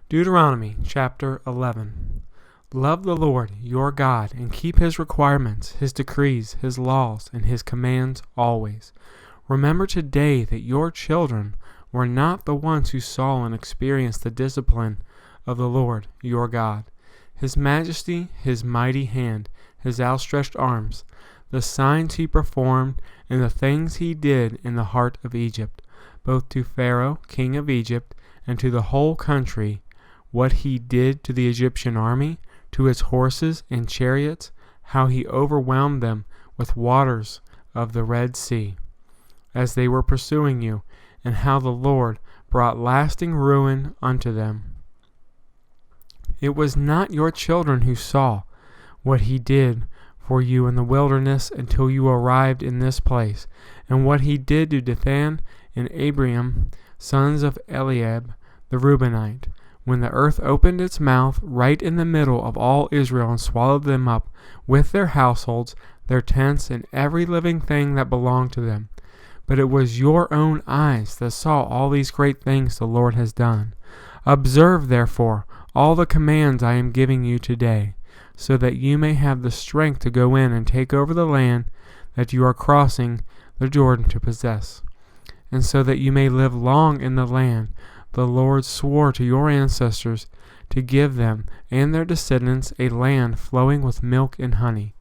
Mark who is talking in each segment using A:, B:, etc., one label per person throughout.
A: Deuteronomy Chapter 11. Love the Lord your God, and keep his requirements, his decrees, his laws, and his commands always. Remember today that your children were not the ones who saw and experienced the discipline of the Lord your God, his majesty, his mighty hand, his outstretched arms, the signs he performed, and the things he did in the heart of Egypt, both to Pharaoh king of Egypt, and to the whole country, what he did to the Egyptian army, to its horses and chariots, how he overwhelmed them with waters of the Red Sea, as they were pursuing you, and how the Lord brought lasting ruin unto them. It was not your children who saw what he did for you in the wilderness until you arrived in this place, and what he did to Dathan and Abiram, sons of Eliab the Reubenite, when the earth opened its mouth right in the middle of all Israel and swallowed them up, with their households, their tents, and every living thing that belonged to them. But it was your own eyes that saw all these great things the Lord has done. Observe, therefore, all the commands I am giving you today, so that you may have the strength to go in and take over the land that you are crossing the Jordan to possess, and so that you may live long in the land the Lord swore to your ancestors to give them and their descendants, a land flowing with milk and honey.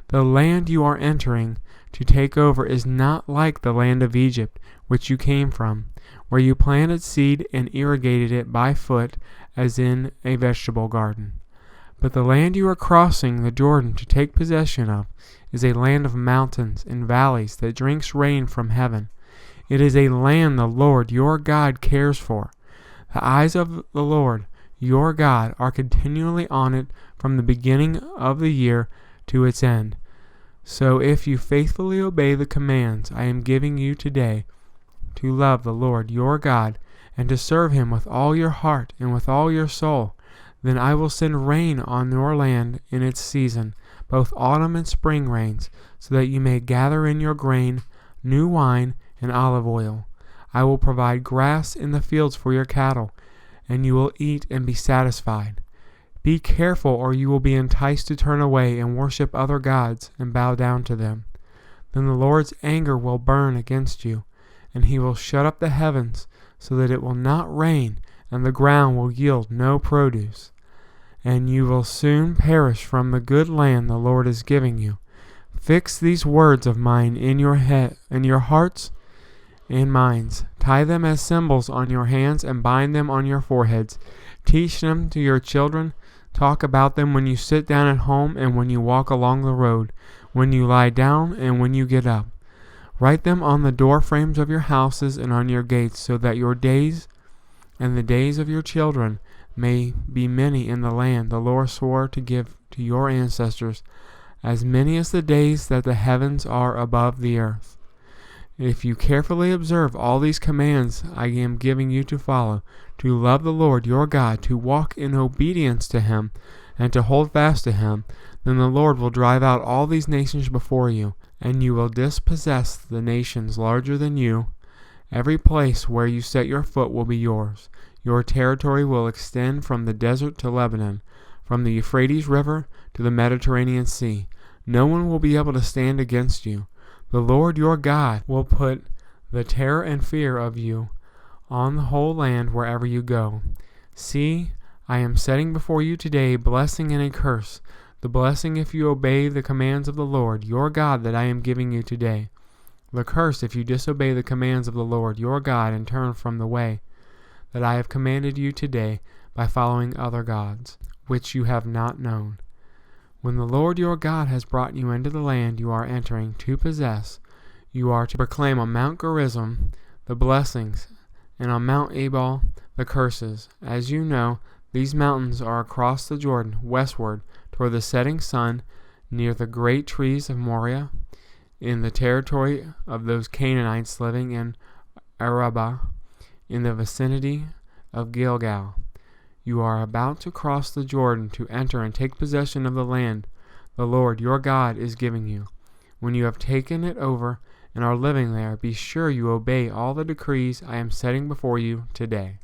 A: The land you are entering to take over is not like the land of Egypt, which you came from, where you planted seed and irrigated it by foot as in a vegetable garden. But the land you are crossing the Jordan to take possession of is a land of mountains and valleys that drinks rain from heaven. It is a land the Lord your God cares for. The eyes of the Lord your God are continually on it from the beginning of the year to its end. So if you faithfully obey the commands I am giving you today, to love the Lord your God, and to serve him with all your heart and with all your soul, then I will send rain on your land in its season, both autumn and spring rains, so that you may gather in your grain, new wine, and olive oil. I will provide grass in the fields for your cattle, and you will eat and be satisfied. Be careful, or you will be enticed to turn away and worship other gods and bow down to them. Then the Lord's anger will burn against you, and he will shut up the heavens so that it will not rain, and the ground will yield no produce. And you will soon perish from the good land the Lord is giving you. Fix these words of mine in your hearts and minds. Tie them as symbols on your hands and bind them on your foreheads. Teach them to your children. Talk about them when you sit down at home and when you walk along the road, when you lie down and when you get up. Write them on the door frames of your houses and on your gates, so that your days and the days of your children may be many in the land the Lord swore to give to your ancestors, as many as the days that the heavens are above the earth. If you carefully observe all these commands I am giving you to follow, to love the Lord your God, to walk in obedience to him, and to hold fast to him, then the Lord will drive out all these nations before you, and you will dispossess the nations larger than you. Every place where you set your foot will be yours. Your territory will extend from the desert to Lebanon, from the Euphrates River to the Mediterranean Sea. No one will be able to stand against you. The Lord your God will put the terror and fear of you on the whole land wherever you go. See, I am setting before you today a blessing and a curse. The blessing if you obey the commands of the Lord your God that I am giving you today. The curse if you disobey the commands of the Lord your God and turn from the way that I have commanded you today by following other gods, which you have not known. When the Lord your God has brought you into the land you are entering to possess, you are to proclaim on Mount Gerizim the blessings, and on Mount Ebal the curses. As you know, these mountains are across the Jordan, westward toward the setting sun, near the great trees of Moriah, in the territory of those Canaanites living in Arabah, in the vicinity of Gilgal. You are about to cross the Jordan to enter and take possession of the land the Lord your God is giving you. When you have taken it over and are living there, be sure you obey all the decrees I am setting before you today.